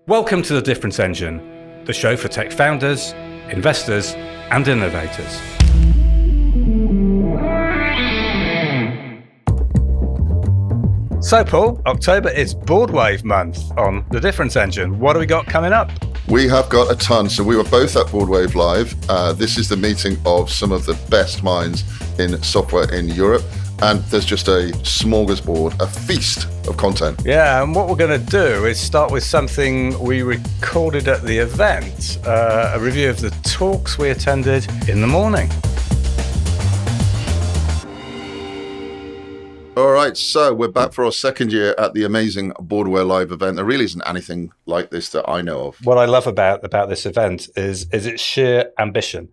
Welcome to The Difference Engine, the show for tech founders, investors, and innovators. So, Paul, October is Boardwave month on The Difference Engine. What do we got coming up? We have got a ton. So we were both at Boardwave Live. This is the meeting of some of the best minds in software in Europe. And there's just a smorgasbord, a feast of content. Yeah, and what we're going to do is start with something we recorded at the event, a review of the talks we attended in the morning. All right, so we're back for our second year at the amazing Boardwave Live event. There really isn't anything like this that I know of. What I love about this event is its sheer ambition.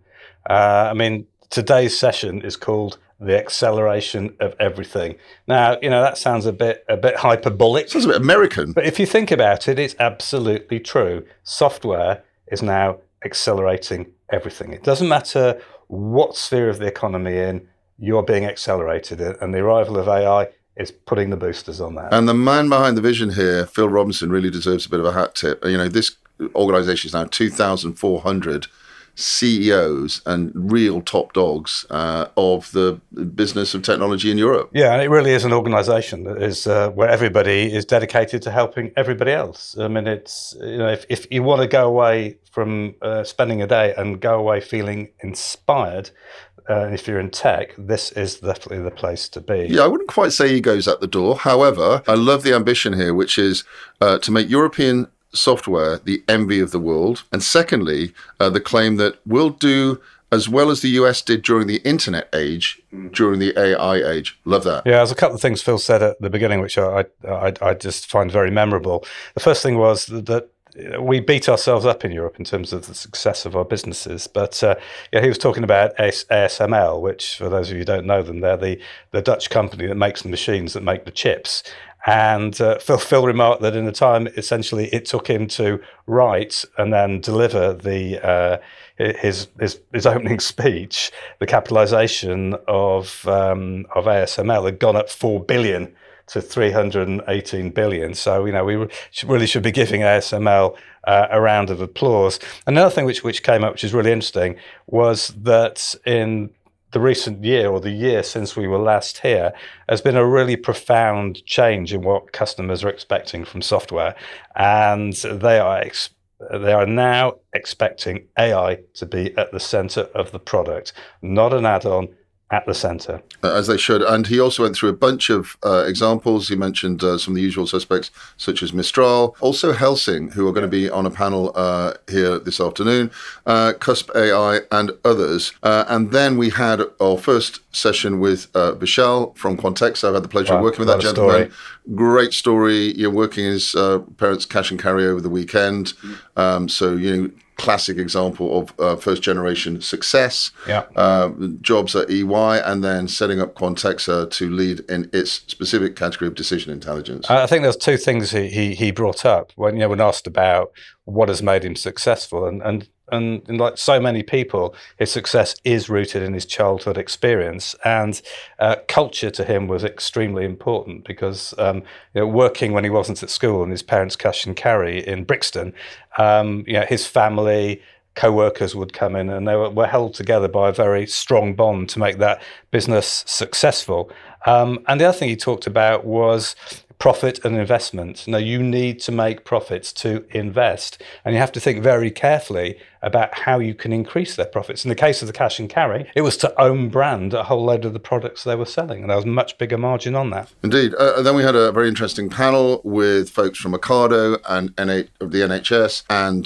Today's session is called The Acceleration of Everything. Now, that sounds a bit hyperbolic. Sounds a bit American. But if you think about it, it's absolutely true. Software is now accelerating everything. It doesn't matter what sphere of the economy in, you're being accelerated, and the arrival of AI is putting the boosters on that. And the man behind the vision here, Phil Robinson, really deserves a bit of a hat tip. This organization is now 2,400 CEOs and real top dogs of the business of technology in Europe. Yeah, and it really is an organization that is where everybody is dedicated to helping everybody else. I mean, it's, if you want to go away from spending a day and go away feeling inspired, if you're in tech, this is definitely the place to be. Yeah, I wouldn't quite say egos at the door. However, I love the ambition here, which is to make European software the envy of the world. And secondly, the claim that we'll do as well as the US did during the internet age, during the AI age. Love that. Yeah, there's a couple of things Phil said at the beginning, which I just find very memorable. The first thing was that we beat ourselves up in Europe in terms of the success of our businesses. But he was talking about ASML, which, for those of you who don't know them, they're the Dutch company that makes the machines that make the chips. And Phil remarked that in the time, essentially, it took him to write and then deliver his opening speech, the capitalization of ASML had gone up 4 billion to 318 billion. So, we really should be giving ASML a round of applause. Another thing which came up, which is really interesting, was that in the recent year, or the year since we were last here, has been a really profound change in what customers are expecting from software. And they are now expecting AI to be at the center of the product, not an add-on, at the center. As they should. And he also went through a bunch of examples. He mentioned some of the usual suspects, such as Mistral, also Helsing, who are going to be on a panel here this afternoon, Cusp AI and others. And then we had our first session with Vishal from Quantex. I've had the pleasure of working with that gentleman. Great story. You're working his parents' cash and carry over the weekend. Classic example of first generation success. Yeah. Jobs at EY, and then setting up Quantexa to lead in its specific category of decision intelligence. I think there's two things he brought up when asked about what has made him successful, and like so many people, his success is rooted in his childhood experience, and culture to him was extremely important because working when he wasn't at school and his parents' cash and carry in Brixton, his family, co-workers would come in and they were held together by a very strong bond to make that business successful. And the other thing he talked about was profit and investment. Now, you need to make profits to invest, and you have to think very carefully about how you can increase their profits. In the case of the cash and carry, it was to own brand a whole load of the products they were selling, and there was a much bigger margin on that. Indeed. Then we had a very interesting panel with folks from Ocado and the NHS and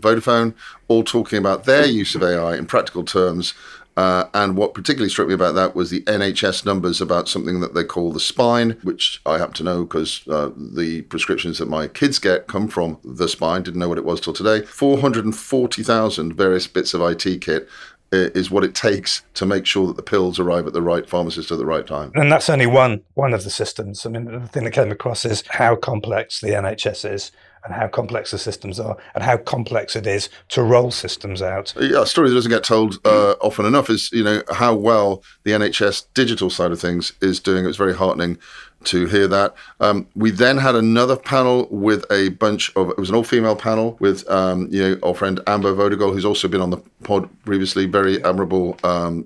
Vodafone, all talking about their use of AI in practical terms. And what particularly struck me about that was the NHS numbers about something that they call the spine, which I happen to know because the prescriptions that my kids get come from the spine. Didn't know what it was till today. 440,000 various bits of IT kit is what it takes to make sure that the pills arrive at the right pharmacist at the right time. And that's only one of the systems. I mean, the thing that came across is how complex the NHS is, and how complex the systems are, and how complex it is to roll systems out. Yeah, a story that doesn't get told often enough is, how well the NHS digital side of things is doing. It was very heartening to hear that. We then had another panel with a bunch of, it was an all-female panel with our friend Amber Vodegol, who's also been on the pod previously. Very admirable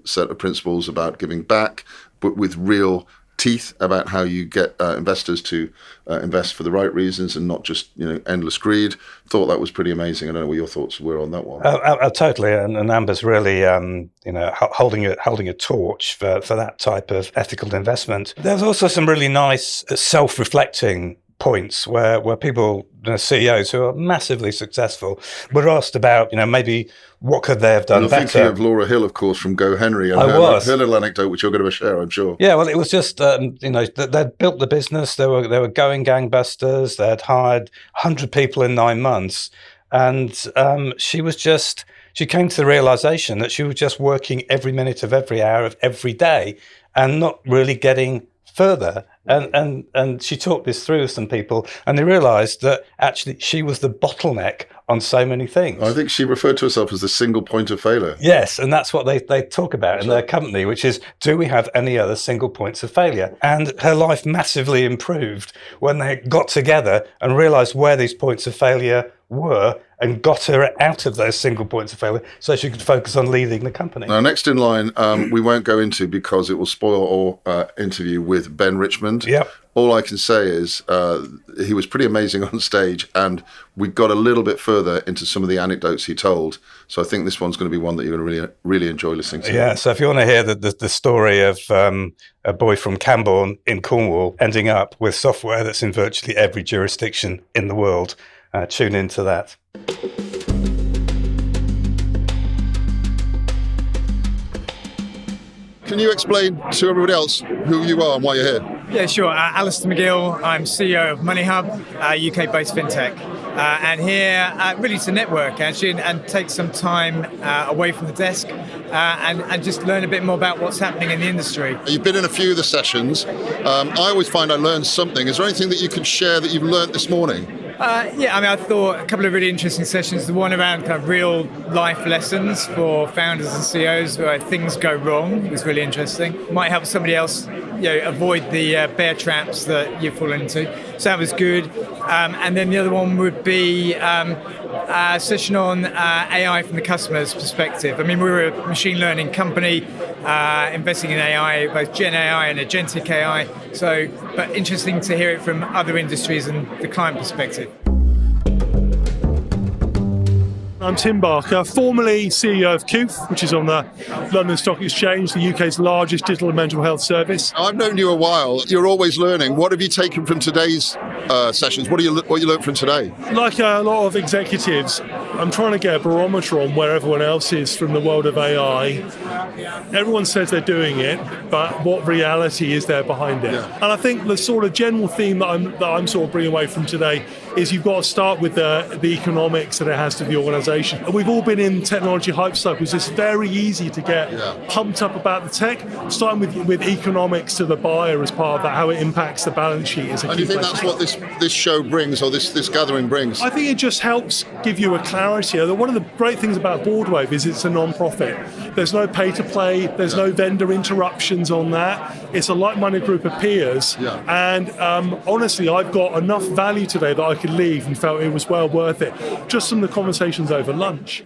set of principles about giving back, but with real teeth about how you get investors to invest for the right reasons and not just endless greed. Thought that was pretty amazing. I don't know what your thoughts were on that one. Totally, and Amber's really holding a torch for that type of ethical investment. There's also some really nice self-reflecting points where people, CEOs who are massively successful, were asked about maybe what could they have done better. Thinking of Laura Hill, of course, from Go Henry, and her little anecdote, which you're going to share, I'm sure. Yeah, well, it was just they'd built the business. They were going gangbusters. They'd hired 100 people in 9 months, and she came to the realization that she was just working every minute of every hour of every day and not really getting further. And she talked this through with some people, and they realised that actually she was the bottleneck on so many things. I think she referred to herself as the single point of failure. Yes, and that's what they talk about in their company, which is, do we have any other single points of failure? And her life massively improved when they got together and realised where these points of failure were and got her out of those single points of failure so she could focus on leading the company. Now, next in line, we won't go into because it will spoil our interview with Ben Richmond. Yep. All I can say is he was pretty amazing on stage, and we got a little bit further into some of the anecdotes he told. So I think this one's going to be one that you're going to really, really enjoy listening to. Yeah, so if you want to hear the story of a boy from Camborne in Cornwall ending up with software that's in virtually every jurisdiction in the world, tune into that. Can you explain to everybody else who you are and why you're here? Yeah, sure. Alistair McGill. I'm CEO of MoneyHub, UK-based fintech. And here really to network, actually, and take some time away from the desk and just learn a bit more about what's happening in the industry. You've been in a few of the sessions. I always find I learn something. Is there anything that you can share that you've learned this morning? I thought a couple of really interesting sessions. The one around kind of real life lessons for founders and CEOs where things go wrong was really interesting. Might help somebody else, avoid the bear traps that you fall into. So that was good. And then the other one would be a session on AI from the customer's perspective. I mean, we're a machine learning company investing in AI, both Gen AI and agentic AI. So, but interesting to hear it from other industries and the client perspective. I'm Tim Barker, formerly CEO of Kooth, which is on the London Stock Exchange, the UK's largest digital mental health service. I've known you a while. You're always learning. What have you taken from today's sessions? What you learned from today? Like a lot of executives, I'm trying to get a barometer on where everyone else is from the world of AI. Everyone says they're doing it, but what reality is there behind it? Yeah. And I think the sort of general theme that I'm sort of bringing away from today is you've got to start with the economics that it has to the organisation. And we've all been in technology hype cycles. It's very easy to get pumped up about the tech, starting with economics to the buyer as part of that, how it impacts the balance sheet. Is a and do you think that's what this show brings, or this gathering brings? I think it just helps give you a clarity. One of the great things about Boardwave is it's a non-profit. There's no pay to play, there's no vendor interruptions on that. It's a like-minded group of peers. Yeah. And honestly, I've got enough value today that I could leave and felt it was well worth it. Just from the conversations over lunch.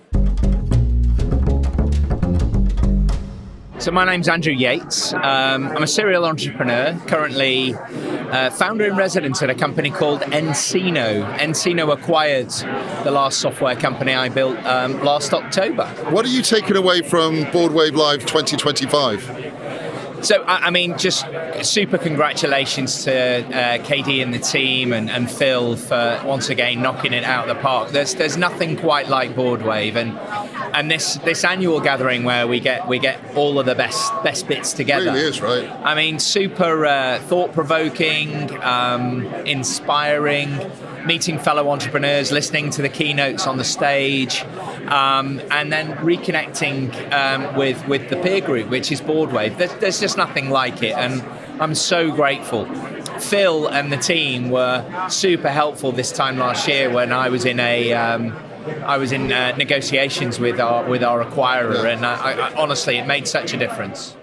So my name's Andrew Yates. I'm a serial entrepreneur, currently founder in residence at a company called Encino. Encino acquired the last software company I built last October. What are you taking away from Boardwave Live 2025? So, I mean, just super congratulations to KD and the team and Phil for once again knocking it out of the park. There's nothing quite like Boardwave, and this annual gathering where we get all of the best bits together. It really is, right? I mean, super thought-provoking, inspiring, meeting fellow entrepreneurs, listening to the keynotes on the stage, and then reconnecting with the peer group, which is Boardwave. There's just nothing like it, and I'm so grateful. Phil and the team were super helpful this time last year when I was in negotiations with our acquirer, and I honestly, it made such a difference.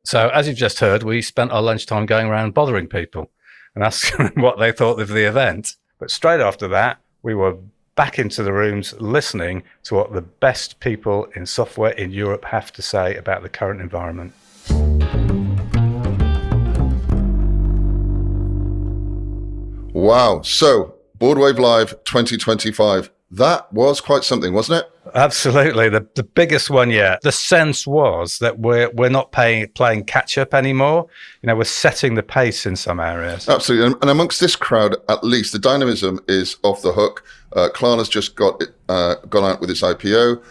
So, as you've just heard, we spent our lunchtime going around bothering people. and ask them what they thought of the event. But straight after that, we were back into the rooms listening to what the best people in software in Europe have to say about the current environment. Wow. So, Boardwave Live 2025. That was quite something, wasn't it? Absolutely, the biggest one yet. The sense was that we're not playing catch up anymore. We're setting the pace in some areas. Absolutely, and amongst this crowd, at least, the dynamism is off the hook. Klarna's just gone out with its IPO.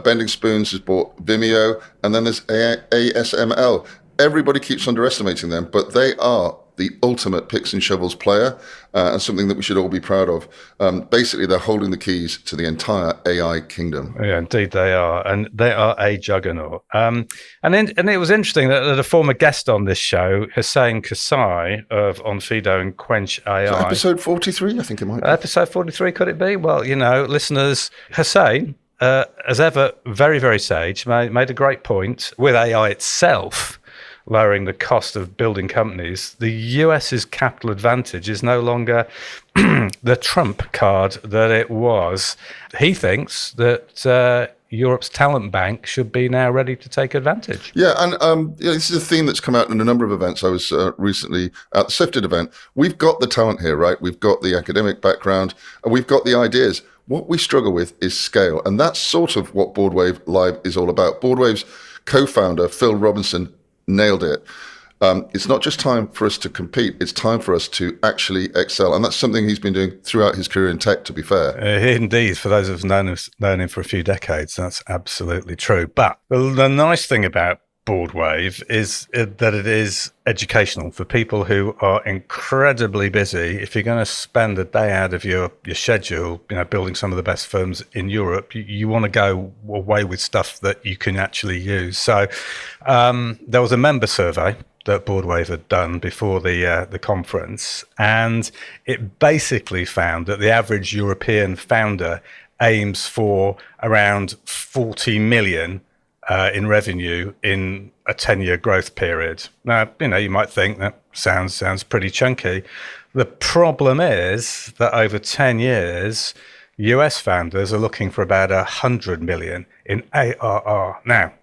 Bending Spoons has bought Vimeo, and then there's ASML. Everybody keeps underestimating them, but they are the ultimate picks and shovels player, and something that we should all be proud of. Basically, they're holding the keys to the entire AI kingdom. Yeah, indeed they are, and they are a juggernaut. And it was interesting that a former guest on this show, Hussein Kasai of Onfido and Quench AI. So episode 43, I think it might be. Episode 43, could it be? Well, listeners, Hussein, as ever, very, very sage, made a great point with AI itself lowering the cost of building companies. The US's capital advantage is no longer the trump card that it was. He thinks that Europe's talent bank should be now ready to take advantage. Yeah, and this is a theme that's come out in a number of events. I was recently at the Sifted event. We've got the talent here, right? We've got the academic background, and we've got the ideas. What we struggle with is scale, and that's sort of what Boardwave Live is all about. Boardwave's co-founder, Phil Robinson, nailed it. It's not just time for us to compete, it's time for us to actually excel. And that's something he's been doing throughout his career in tech, to be fair. Indeed, for those of us known him for a few decades, that's absolutely true. But the nice thing about Boardwave is that it is educational for people who are incredibly busy. If you're going to spend a day out of your schedule, building some of the best firms in Europe, you want to go away with stuff that you can actually use. So there was a member survey that Boardwave had done before the conference, and it basically found that the average European founder aims for around 40 million in revenue in a 10-year growth period. Now, you might think that sounds pretty chunky. The problem is that over 10 years, US founders are looking for about 100 million in ARR. Now,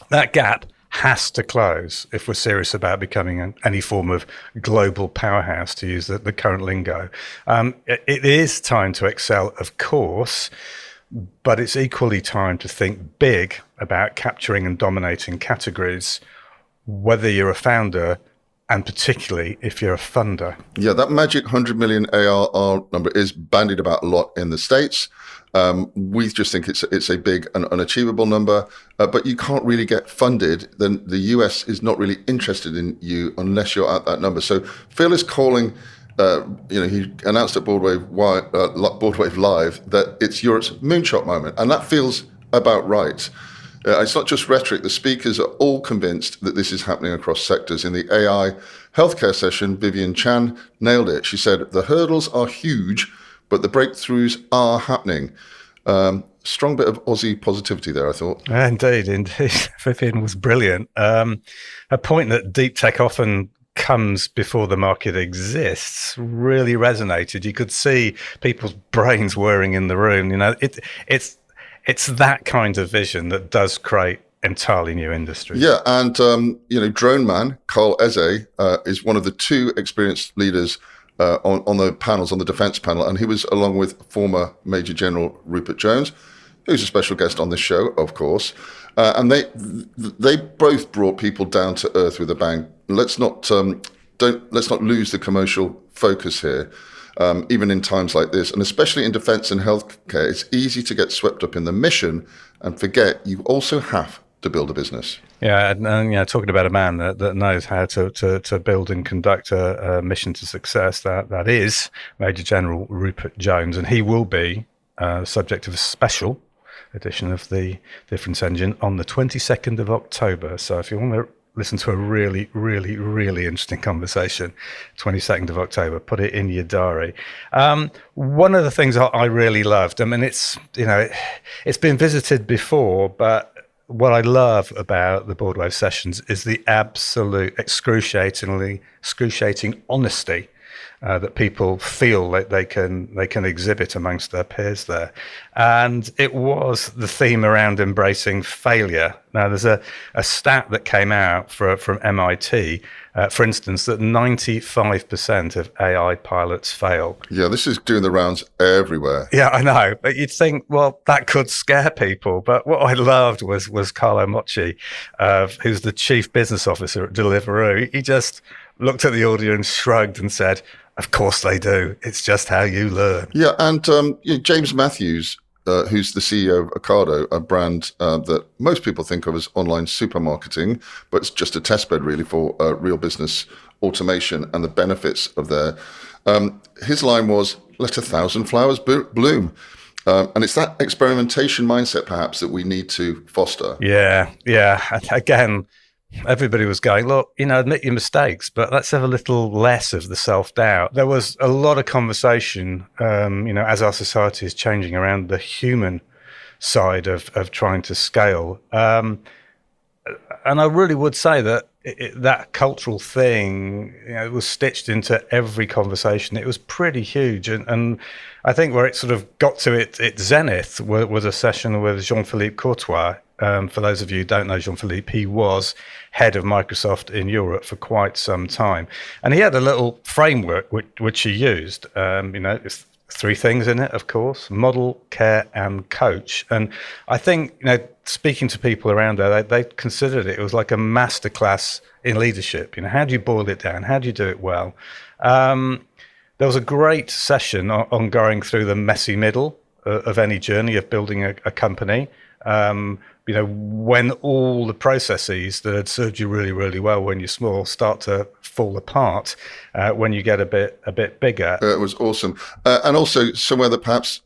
that gap has to close if we're serious about becoming any form of global powerhouse, to use the current lingo. It is time to excel, of course, but it's equally time to think big about capturing and dominating categories, whether you're a founder and particularly if you're a funder. Yeah, that magic 100 million ARR number is bandied about a lot in the States. We just think it's a big and unachievable number, but you can't really get funded. Then the US is not really interested in you unless you're at that number. So Phil is calling. He announced at Boardwave Live that it's Europe's moonshot moment, and that feels about right. It's not just rhetoric. The speakers are all convinced that this is happening across sectors. In the AI healthcare session, Vivian Chan nailed it. She said, the hurdles are huge, but the breakthroughs are happening. Strong bit of Aussie positivity there, I thought. Indeed. Vivian was brilliant. Her point that deep tech often comes before the market exists really resonated. You could see people's brains whirring in the room. It's that kind of vision that does create entirely new industries. Yeah, and Drone Man Carl Eze is one of the two experienced leaders on the panels, on the defence panel, and he was along with former Major General Rupert Jones, who's a special guest on this show, of course. And they both brought people down to earth with a bang. Let's not lose the commercial focus here, even in times like this, and especially in defence and healthcare. It's easy to get swept up in the mission and forget you also have to build a business. Yeah, and talking about a man that knows how to build and conduct a mission to success, that is Major General Rupert Jones, and he will be subject of a special edition of the Difference Engine on the 22nd of October. So if you want to listen to a really, really, really interesting conversation, 22nd of October, put it in your diary. One of the things I really loved, it's been visited before, but what I love about the Boardwave sessions is the absolute excruciating honesty that people feel that they can exhibit amongst their peers there. And it was the theme around embracing failure. Now, there's a stat that came out from MIT, for instance, that 95% of AI pilots fail. Yeah, this is doing the rounds everywhere. Yeah, I know. But you'd think, well, that could scare people. But what I loved was Carlo Mocci, who's the chief business officer at Deliveroo. He just looked at the audience, shrugged and said, of course they do. It's just how you learn. Yeah, and James Matthews, who's the CEO of Ocado, a brand that most people think of as online supermarketing, but it's just a testbed really for real business automation and the benefits of there. His line was, let 1,000 flowers bloom. And it's that experimentation mindset perhaps that we need to foster. Yeah. Again, everybody was going, look, admit your mistakes, but let's have a little less of the self-doubt. There was a lot of conversation, as our society is changing around the human side of trying to scale. And I really would say that that cultural thing was stitched into every conversation. It was pretty huge. And I think where it sort of got to its zenith was a session with Jean-Philippe Courtois. For those of you who don't know Jean-Philippe, he was head of Microsoft in Europe for quite some time. And he had a little framework which he used. It's 3 things in it, of course: model, care, and coach. And I think, speaking to people around there, they considered it was like a masterclass in leadership. How do you boil it down? How do you do it well? There was a great session on going through the messy middle of any journey of building a company. When all the processes that had served you really, really well when you're small start to fall apart when you get a bit bigger. It was awesome. And also somewhere that perhaps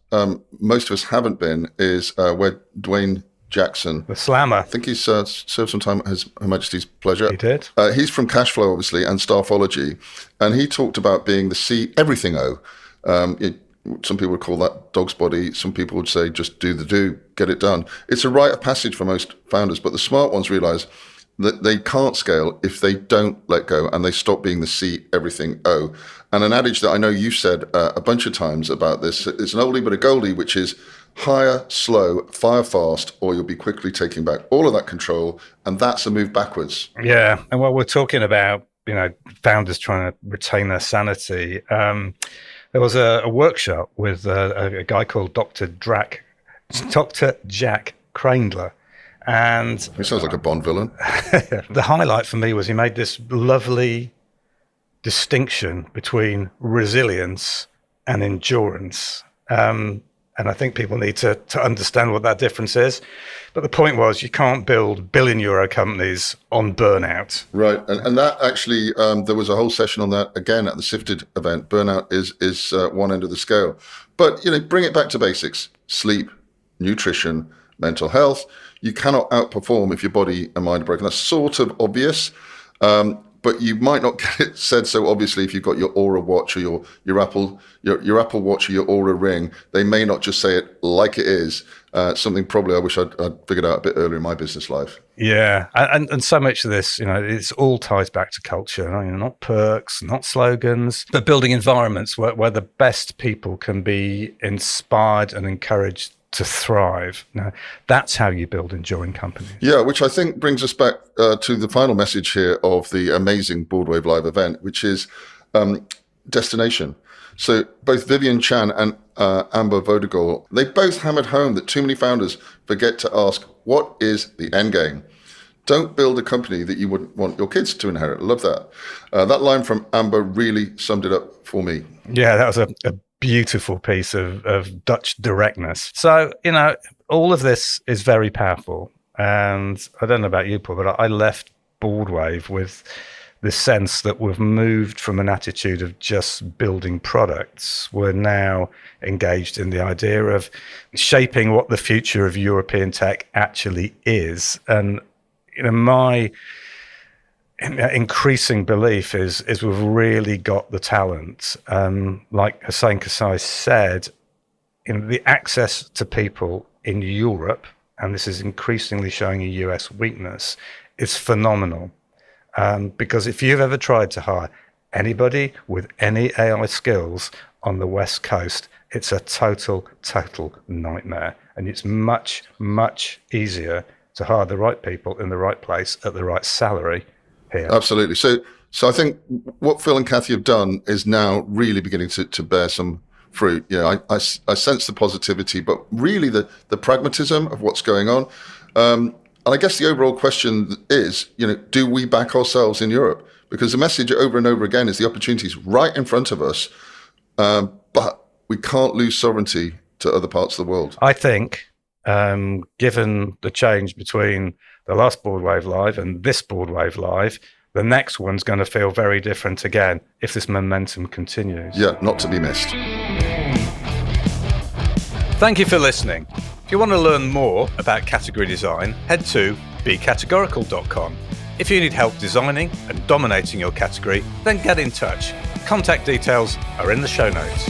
most of us haven't been is where Dwayne Jackson, the slammer. I think he's served some time at Her Majesty's pleasure. He did. He's from Cashflow, obviously, and Staffology. And he talked about being the C everything O. Some people would call that dog's body. Some people would say just do the do, get it done. It's a rite of passage for most founders, but the smart ones realize that they can't scale if they don't let go and they stop being the C everything O. And an adage that I know you've said a bunch of times about this, it's an oldie but a goldie, which is hire slow, fire fast, or you'll be quickly taking back all of that control. And that's a move backwards. Yeah. And while we're talking about, founders trying to retain their sanity, there was a workshop with a guy called Dr. Jack Crandler. And he sounds like a Bond villain. The highlight for me was he made this lovely distinction between resilience and endurance. And I think people need to understand what that difference is. But the point was, you can't build billion-euro companies on burnout. Right, and that actually, there was a whole session on that again at the Sifted event. Burnout is one end of the scale. But, bring it back to basics: sleep, nutrition, mental health. You cannot outperform if your body and mind are broken. That's sort of obvious. But you might not get it said so obviously if you've got your Aura watch or your Apple Watch or your Aura ring. They may not just say it like it is. Something probably I wish I'd figured out a bit earlier in my business life. Yeah, and so much of this, it's all ties back to culture. Not perks, not slogans, but building environments where the best people can be inspired and encouraged to thrive. Now, that's how you build enduring companies. Yeah, which I think brings us back to the final message here of the amazing Boardwave Live event, which is destination. So both Vivian Chan and Amber Vodegor, they both hammered home that too many founders forget to ask, what is the end game? Don't build a company that you wouldn't want your kids to inherit. I love that. That line from Amber really summed it up for me. Yeah, that was a beautiful piece of Dutch directness. So, all of this is very powerful. And I don't know about you, Paul, but I left Boardwave with the sense that we've moved from an attitude of just building products. We're now engaged in the idea of shaping what the future of European tech actually is. And, my increasing belief is we've really got the talent. Like Hussein Kasai said, the access to people in Europe, and this is increasingly showing a US weakness, is phenomenal. Because if you've ever tried to hire anybody with any AI skills on the West Coast, it's a total nightmare. And it's much, much easier to hire the right people in the right place at the right salary here. Absolutely. So I think what Phil and Kathy have done is now really beginning to bear some fruit. I sense the positivity, but really the pragmatism of what's going on. And I guess the overall question is, do we back ourselves in Europe? Because the message over and over again is the opportunity's right in front of us, but we can't lose sovereignty to other parts of the world. I think, given the change between the last Boardwave Live and this Boardwave Live, the next one's going to feel very different again if this momentum continues. Yeah, not to be missed. Thank you for listening. If you want to learn more about category design, head to becategorical.com. If you need help designing and dominating your category, then get in touch. Contact details are in the show notes.